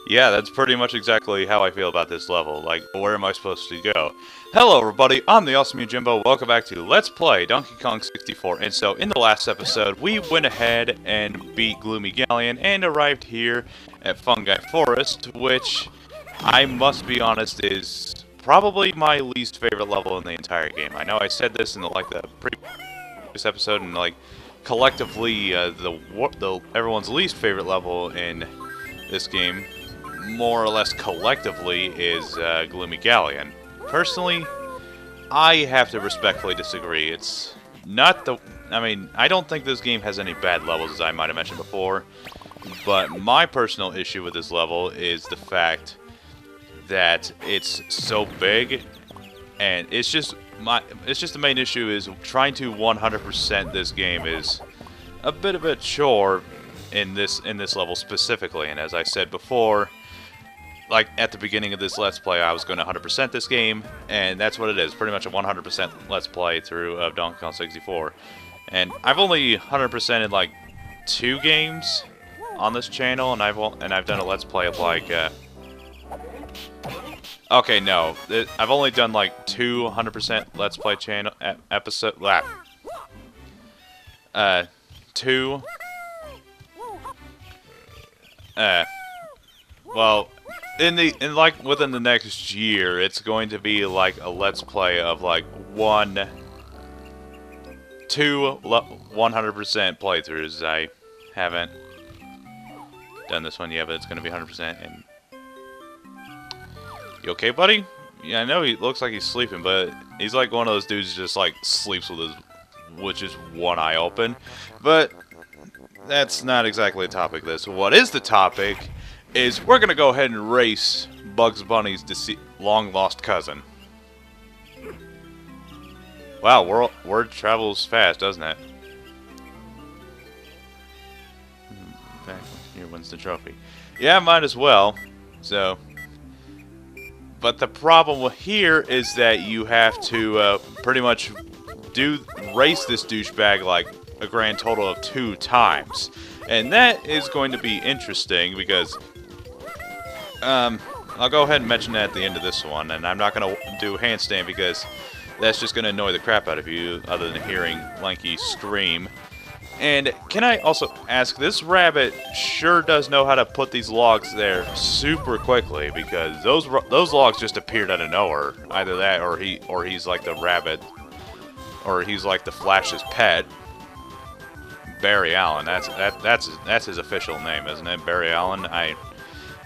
Yeah, that's pretty much exactly how I feel about this level. Like, where am I supposed to go? Hello, everybody. I'm the Awesome Jimbo. Welcome back to Let's Play Donkey Kong 64. And so, in the last episode, we went ahead and beat Gloomy Galleon and arrived here at Fungi Forest, which I must be honest is probably my least favorite level in the entire game. I know I said this in the previous episode, and collectively, the everyone's least favorite level in this game, more or less collectively, is Gloomy Galleon. Personally, I have to respectfully disagree. It's not the... I mean, I don't think this game has any bad levels, as I might have mentioned before, but my personal issue with this level is the fact that it's so big, and it's just the main issue is trying to 100% this game is a bit of a chore in this level specifically. And as I said before, like at the beginning of this Let's Play, I was going to 100% this game, and that's what it is. Pretty much a 100% Let's Play through of Donkey Kong 64. And I've only 100%ed like 2 games on this channel, and I've done a Let's Play of like okay, no, I've only done like 2 100% Let's Play channel episode. Two. Well, within the next year, it's going to be like a Let's Play of like 100% playthroughs. I haven't done this one yet, but it's going to be 100%. And you okay, buddy? Yeah, I know he looks like he's sleeping, but he's like one of those dudes who just like sleeps with just one eye open. But that's not exactly the topic of this. What is the topic is we're gonna go ahead and race Bugs Bunny's long-lost cousin. Wow, word travels fast, doesn't it? Back here wins the trophy. Yeah, might as well. So, but the problem here is that you have to pretty much race this douchebag like a grand total of 2 times, and that is going to be interesting because I'll go ahead and mention that at the end of this one, and I'm not going to do handstand because that's just going to annoy the crap out of you, other than hearing Lanky scream. And can I also ask, this rabbit sure does know how to put these logs there super quickly, because those logs just appeared out of nowhere. Either that, or he's like the rabbit, or he's like the Flash's pet, Barry Allen. That's his official name, isn't it? Barry Allen.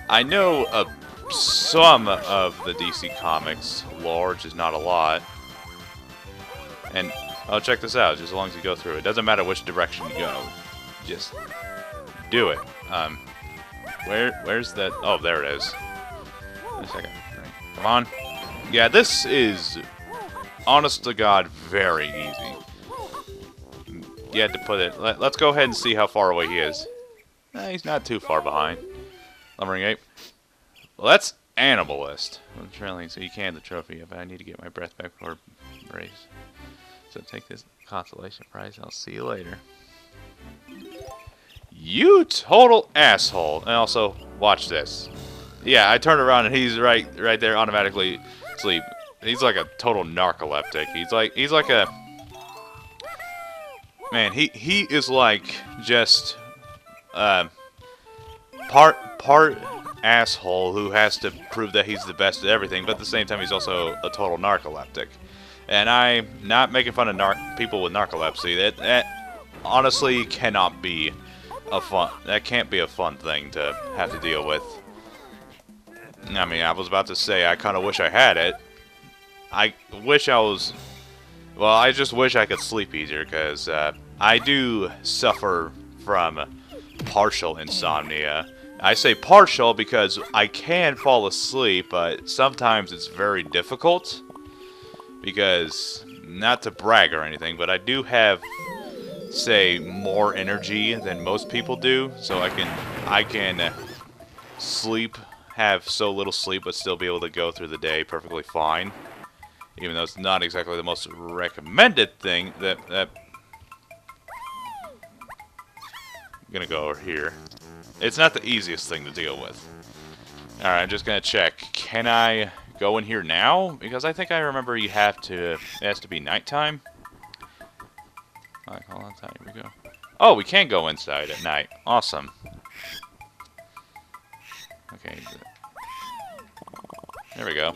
I know of some of the DC Comics lore, which is not a lot. And oh, check this out. Just as long as you go through it, doesn't matter which direction you go, just do it. Where's that? Oh, there it is. Wait a second. Right. Come on. Yeah, this is, honest to God, very easy. You had to put it. Let's go ahead and see how far away he is. He's not too far behind. Lumbering Ape. Well, that's Animalist. I'm trailing, so you can the trophy, but I need to get my breath back before race. So take this consolation prize. I'll see you later. You total asshole! And also, watch this. Yeah, I turned around and he's right there, automatically asleep. He's like a total narcoleptic. He's like a man. He is like just part asshole who has to prove that he's the best at everything, but at the same time he's also a total narcoleptic. And I'm not making fun of people with narcolepsy. That honestly cannot be a fun. That can't be a fun thing to have to deal with. I mean, I was about to say I kind of wish I had it. I wish I was. Well, I just wish I could sleep easier, because I do suffer from partial insomnia. I say partial because I can fall asleep, but sometimes it's very difficult. Because, not to brag or anything, but I do have, say, more energy than most people do. So I can sleep, have so little sleep, but still be able to go through the day perfectly fine. Even though it's not exactly the most recommended thing that I'm gonna go over here. It's not the easiest thing to deal with. Alright, I'm just gonna check. Can I go in here now? Because I think I remember you have to... It has to be nighttime. Alright, hold on. Here we go. Oh, we can go inside at night. Awesome. Okay. There we go.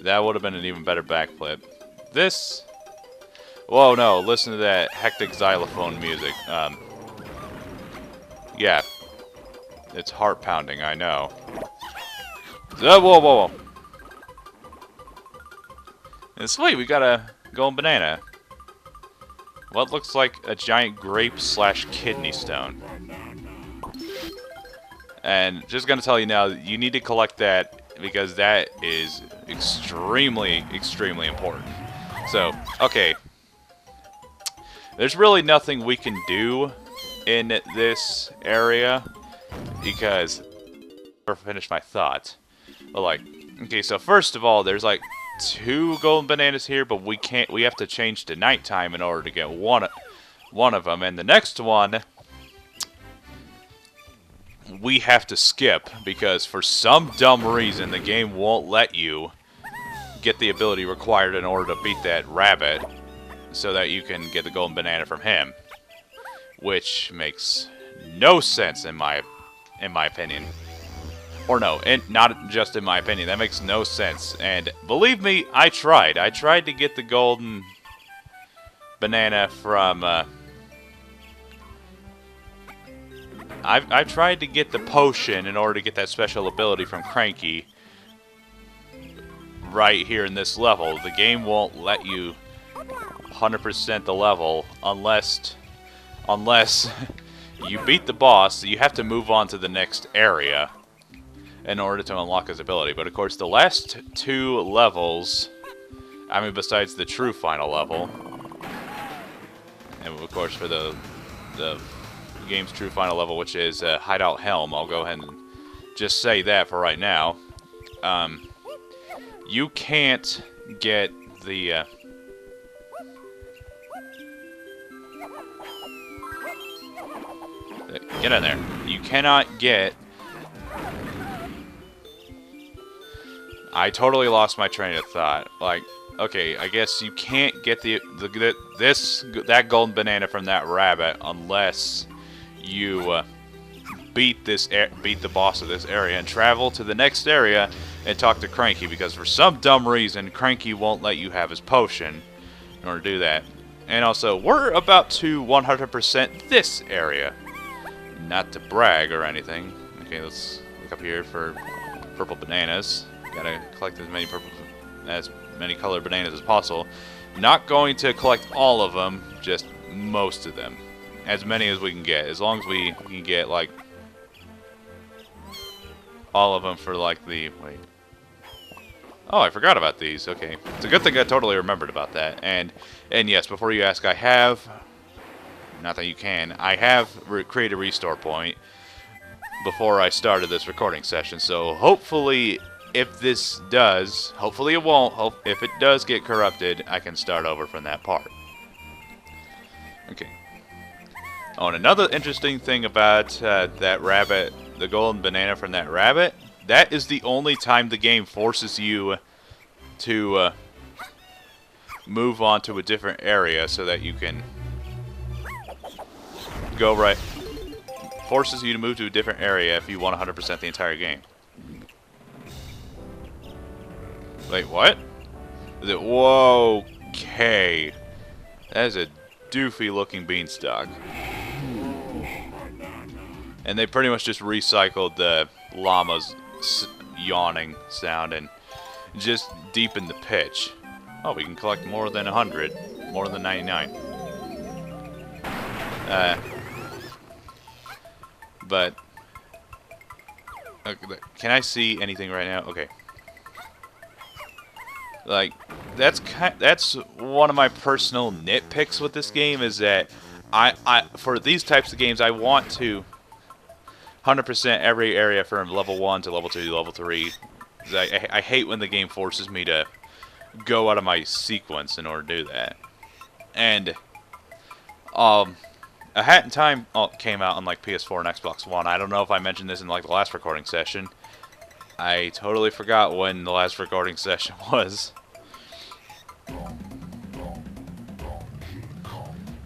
That would have been an even better backflip. This... Whoa, no. Listen to that hectic xylophone music. Yeah. It's heart-pounding, I know. Whoa, whoa, whoa. And sweet, we got a golden banana. What looks like a giant grape slash kidney stone. And just gonna tell you now, you need to collect that because that is extremely, extremely important. So, okay. There's really nothing we can do in this area because... Or finish my thought. But like, okay, so first of all, there's like 2 golden bananas here, but we have to change to nighttime in order to get one of them. And the next one, we have to skip because for some dumb reason, the game won't let you get the ability required in order to beat that rabbit so that you can get the golden banana from him. Which makes no sense in my opinion. Or no, and not just in my opinion. That makes no sense. And believe me, I tried. I tried to get the golden banana from... I've tried to get the potion in order to get that special ability from Cranky right here in this level. The game won't let you 100% the level unless you beat the boss. You have to move on to the next area in order to unlock his ability. But of course, the last 2 levels, I mean, besides the true final level, and of course for the game's true final level, which is Hideout Helm, I'll go ahead and just say that for right now. You can't get the... Get in there. You cannot get... I totally lost my train of thought. Like, okay, I guess you can't get that golden banana from that rabbit unless you beat the boss of this area and travel to the next area and talk to Cranky, because for some dumb reason Cranky won't let you have his potion in order to do that. And also, we're about to 100% this area. Not to brag or anything. Okay, let's look up here for purple bananas. Gotta collect as many colored bananas as possible. Not going to collect all of them, just most of them. As many as we can get. As long as we can get, like, all of them for, like, the... Wait. Oh, I forgot about these. Okay. It's a good thing I totally remembered about that. And yes, before you ask, I have... Not that you can. I have created a restore point before I started this recording session. So, hopefully... If this does, hopefully it won't, if it does get corrupted, I can start over from that part. Okay. Oh, and another interesting thing about that rabbit, the golden banana from that rabbit, that is the only time the game forces you to move on to a different area so that you can go right. Forces you to move to a different area if you want 100% the entire game. Wait, what? Is it? Whoa, okay. That is a doofy looking beanstalk. And they pretty much just recycled the llama's yawning sound and just deepened the pitch. Oh, we can collect more than 100. More than 99. But... Okay, can I see anything right now? Okay. Like, that's one of my personal nitpicks with this game, is that for these types of games, I want to 100% every area from level 1 to level 2 to level 3. I hate when the game forces me to go out of my sequence in order to do that. And A Hat in Time came out on like PS4 and Xbox One. I don't know if I mentioned this in like the last recording session. I totally forgot when the last recording session was.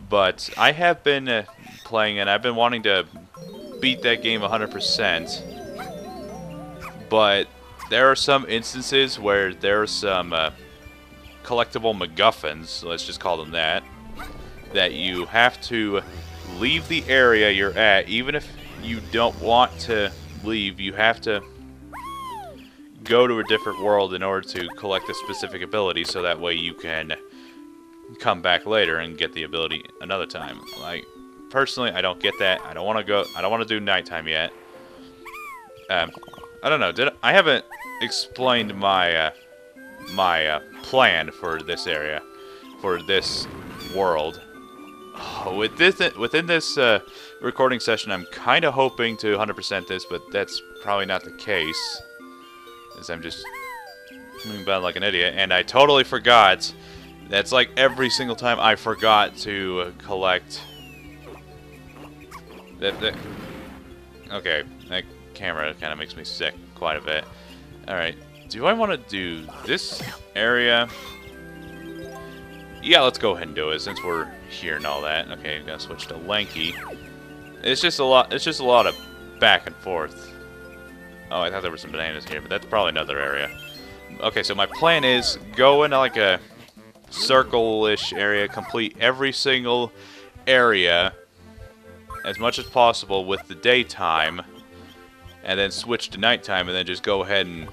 But I have been playing, and I've been wanting to beat that game 100%. But there are some instances where there are some collectible MacGuffins, let's just call them that you have to leave the area you're at. Even if you don't want to leave, you have to go to a different world in order to collect a specific ability, so that way you can come back later and get the ability another time. Like, personally, I don't get that. I don't want to do nighttime yet. I don't know. I haven't explained my plan for this area, for this world. Within this recording session, I'm kind of hoping to 100% this, but that's probably not the case, as I'm just moving about like an idiot, and I totally forgot. That's like every single time I forgot to collect that. Okay, that camera kind of makes me sick quite a bit. Alright, do I want to do this area? Yeah, let's go ahead and do it since we're here and all that. Okay, I'm gonna switch to Lanky. It's just a lot of back and forth. Oh, I thought there were some bananas here, but that's probably another area. Okay, so my plan is go into like a circle-ish area, complete every single area as much as possible with the daytime, and then switch to nighttime, and then just go ahead and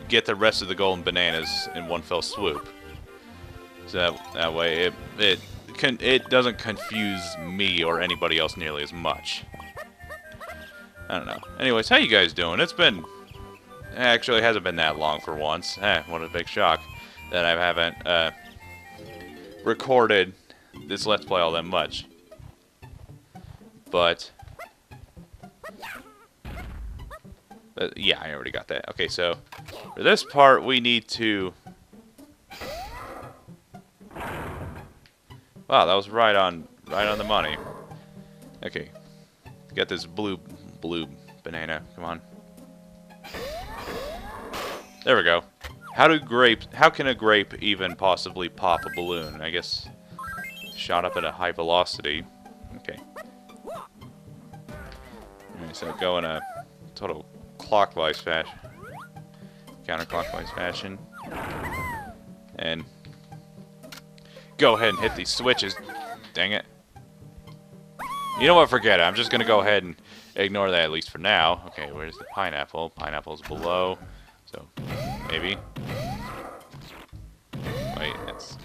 get the rest of the golden bananas in one fell swoop. So that way it doesn't confuse me or anybody else nearly as much. I don't know. Anyways, how you guys doing? It actually hasn't been that long for once. What a big shock that I haven't recorded this Let's Play all that much. But yeah, I already got that. Okay, so for this part we need to... Wow, that was right on the money. Okay, got this blue banana. Come on. There we go. How can a grape even possibly pop a balloon? I guess shot up at a high velocity. Okay. Alright, so go in a total clockwise fashion. Counterclockwise fashion. And go ahead and hit these switches. Dang it. You know what? Forget it. I'm just going to go ahead and ignore that at least for now. Okay, where's the pineapple? Pineapple's below. So, maybe. Wait, it's...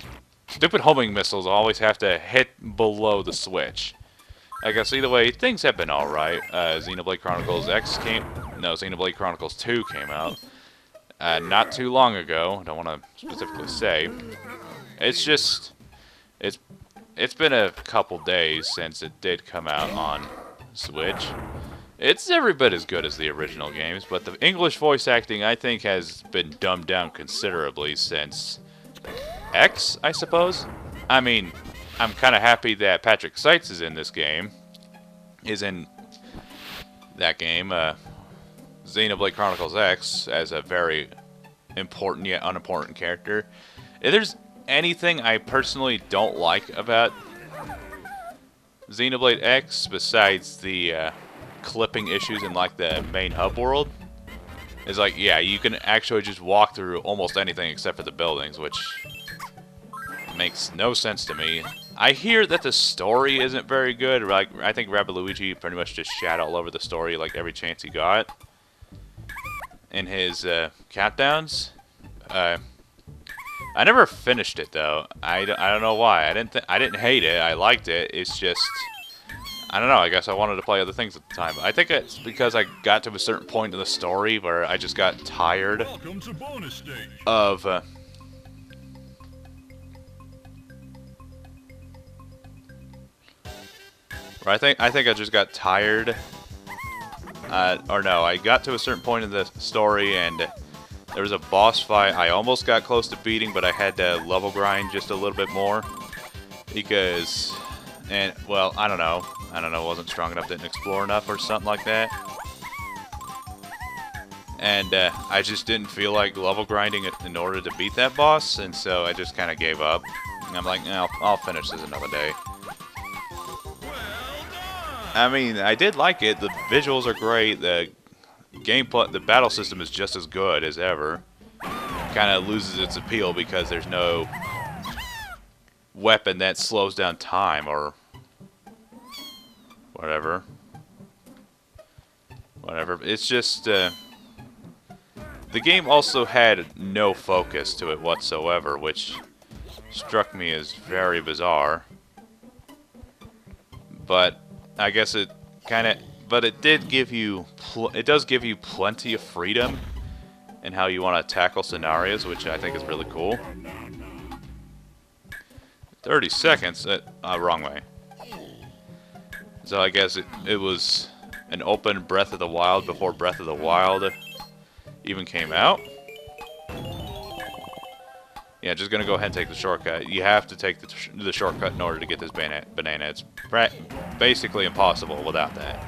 Stupid homing missiles always have to hit below the switch. I guess either way, things have been alright. Xenoblade Chronicles X came... No, Xenoblade Chronicles 2 came out. Not too long ago. I don't want to specifically say. It's just... It's been a couple days since it did come out on Switch. It's every bit as good as the original games, but the English voice acting, I think, has been dumbed down considerably since X, I suppose. I mean, I'm kind of happy that Patrick Seitz is in this game. Is in that game, Xenoblade Chronicles X, as a very important yet unimportant character. If there's anything I personally don't like about Xenoblade X, besides the clipping issues in like the main hub world, is like, yeah, you can actually just walk through almost anything except for the buildings, which makes no sense to me. I hear that the story isn't very good. Like, I think Rabbit Luigi pretty much just shat all over the story like every chance he got in his countdowns. I never finished it though. I don't know why. I didn't hate it. I liked it. It's just, I don't know. I guess I wanted to play other things at the time. I think it's because I got to a certain point in the story where I just got tired of I think I just got tired. Or no, I got to a certain point in the story and there was a boss fight I almost got close to beating, but I had to level grind just a little bit more because, well, I don't know, wasn't strong enough, didn't explore enough or something like that. And I just didn't feel like level grinding it in order to beat that boss, and so I just kind of gave up. And I'm like, no, I'll finish this another day. I mean, I did like it. The visuals are great. The gameplay, the battle system is just as good as ever. Kind of loses its appeal because there's no weapon that slows down time or whatever. It's just the game also had no focus to it whatsoever, which struck me as very bizarre. But I guess it kind of, but it did give you, it does give you plenty of freedom in how you want to tackle scenarios, which I think is really cool. 30 seconds, wrong way. So I guess it was an open Breath of the Wild before Breath of the Wild even came out. Yeah, just gonna go ahead and take the shortcut. You have to take the shortcut in order to get this banana. It's basically impossible without that.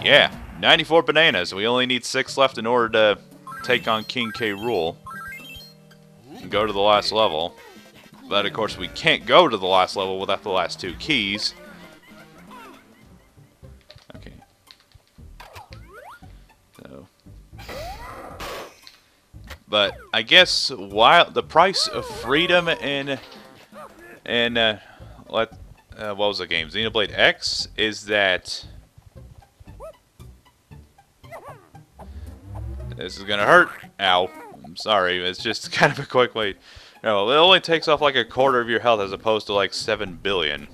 Yeah, 94 bananas. We only need 6 left in order to take on King K. Rool and go to the last level. But of course, we can't go to the last level without the last 2 keys. Okay. So. But I guess while the price of freedom in what was the game? Xenoblade X is that this is gonna hurt. Ow! I'm sorry. It's just kind of a quick way. No, it only takes off like a quarter of your health as opposed to like 7 billion.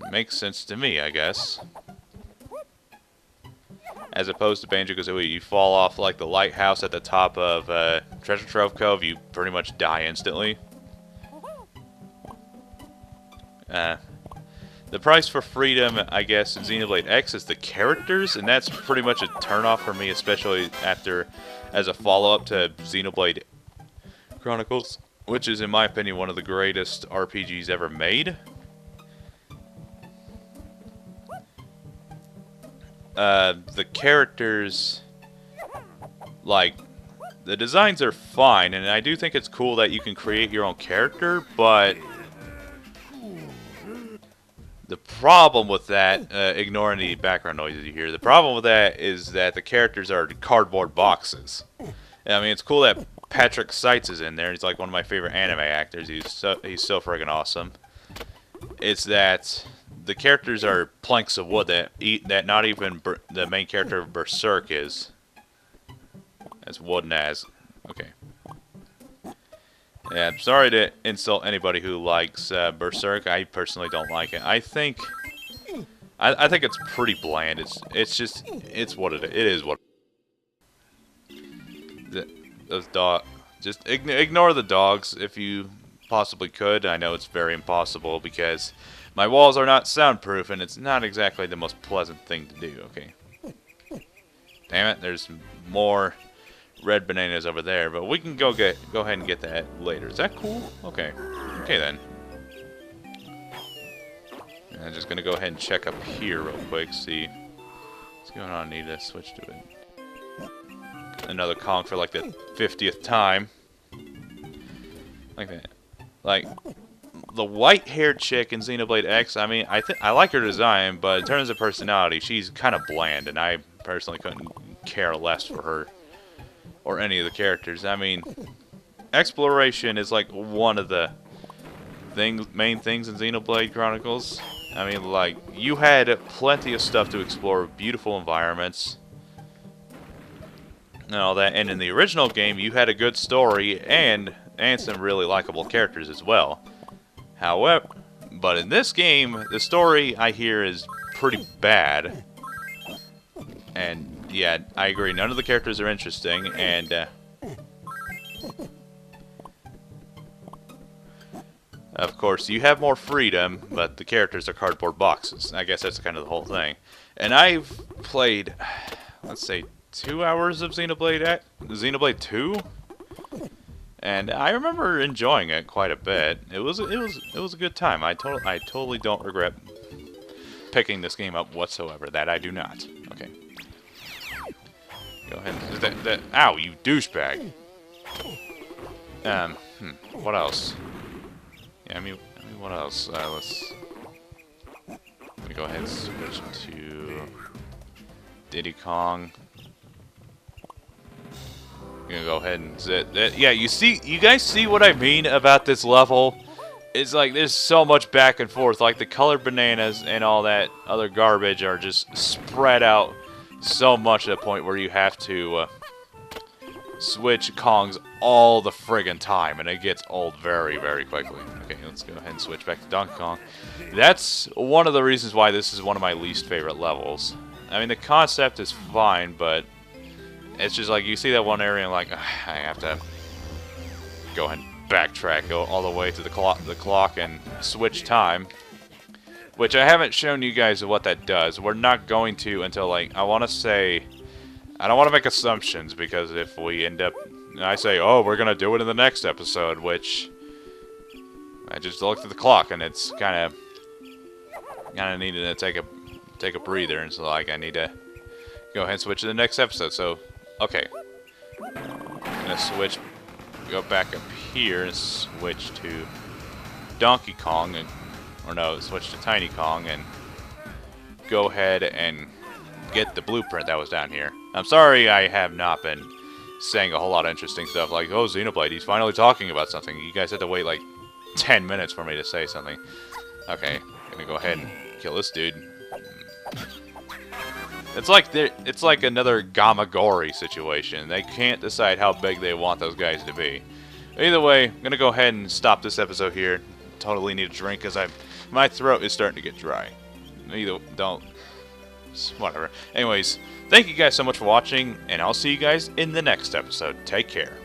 Makes sense to me, I guess. As opposed to Banjo-Kazooie, you fall off like the lighthouse at the top of Treasure Trove Cove, you pretty much die instantly. The price for freedom, I guess, in Xenoblade X is the characters, and that's pretty much a turnoff for me, especially as a follow-up to Xenoblade Chronicles, which is, in my opinion, one of the greatest RPGs ever made. The characters, like, the designs are fine, and I do think it's cool that you can create your own character, but the problem with that, ignoring the background noises you hear, the problem with that is that the characters are cardboard boxes. I mean, it's cool that Patrick Seitz is in there. He's like one of my favorite anime actors. He's so friggin' awesome. It's that the characters are planks of wood that not even the main character of Berserk is. As wooden as. Okay. Yeah, I'm sorry to insult anybody who likes Berserk. I personally don't like it. I think it's pretty bland. It's what it is. It is what. Those dogs. Just ignore the dogs if you possibly could. I know it's very impossible because my walls are not soundproof, and it's not exactly the most pleasant thing to do. Okay. Damn it! There's more red bananas over there, but we can go ahead and get that later. Is that cool? Okay. Okay then. I'm just gonna go ahead and check up here real quick. See what's going on. I need to switch to it. Another Kong for like the 50th time. Like that. Like the white-haired chick in Xenoblade X. I mean, I like her design, but in terms of personality, she's kind of bland, and I personally couldn't care less for her or any of the characters. I mean, exploration is like one of the main things in Xenoblade Chronicles. I mean, like, you had plenty of stuff to explore, beautiful environments, and all that. And in the original game, you had a good story and some really likable characters as well. However, but in this game, the story I hear is pretty bad. And yeah, I agree. None of the characters are interesting, and of course, you have more freedom, but the characters are cardboard boxes. I guess that's kind of the whole thing. And I've played, let's say, 2 hours of Xenoblade 2, and I remember enjoying it quite a bit. It was a good time. I totally don't regret picking this game up whatsoever. That I do not. Okay. Go Go ahead. Ow, you douchebag. What else? Yeah, I mean, what else? Let me go ahead and switch to Diddy Kong. I'm gonna go ahead and yeah, you guys see what I mean about this level? It's like there's so much back and forth. Like the colored bananas and all that other garbage are just spread out so much to the point where you have to switch Kongs all the friggin' time, and it gets old very, very quickly. Okay, let's go ahead and switch back to Donkey Kong. That's one of the reasons why this is one of my least favorite levels. I mean, the concept is fine, but it's just like you see that one area and like, I have to go ahead and backtrack, go all the way to the clock and switch time. Which I haven't shown you guys what that does. We're not going to until, like, I want to say... I don't want to make assumptions, because if we end up... I say, oh, we're going to do it in the next episode, which... I just looked at the clock, and it's kind of needed to take a breather, and so, like, I need to go ahead and switch to the next episode. So, okay. I'm going to switch... Go back up here and switch to Donkey Kong, or no, switch to Tiny Kong, and go ahead and get the blueprint that was down here. I'm sorry I have not been saying a whole lot of interesting stuff like, oh, Xenoblade, he's finally talking about something. You guys had to wait like 10 minutes for me to say something. Okay, gonna go ahead and kill this dude. It's like another Gamagori situation. They can't decide how big they want those guys to be. Either way, I'm gonna go ahead and stop this episode here. Totally need a drink because my throat is starting to get dry. Whatever. Anyways, thank you guys so much for watching, and I'll see you guys in the next episode. Take care.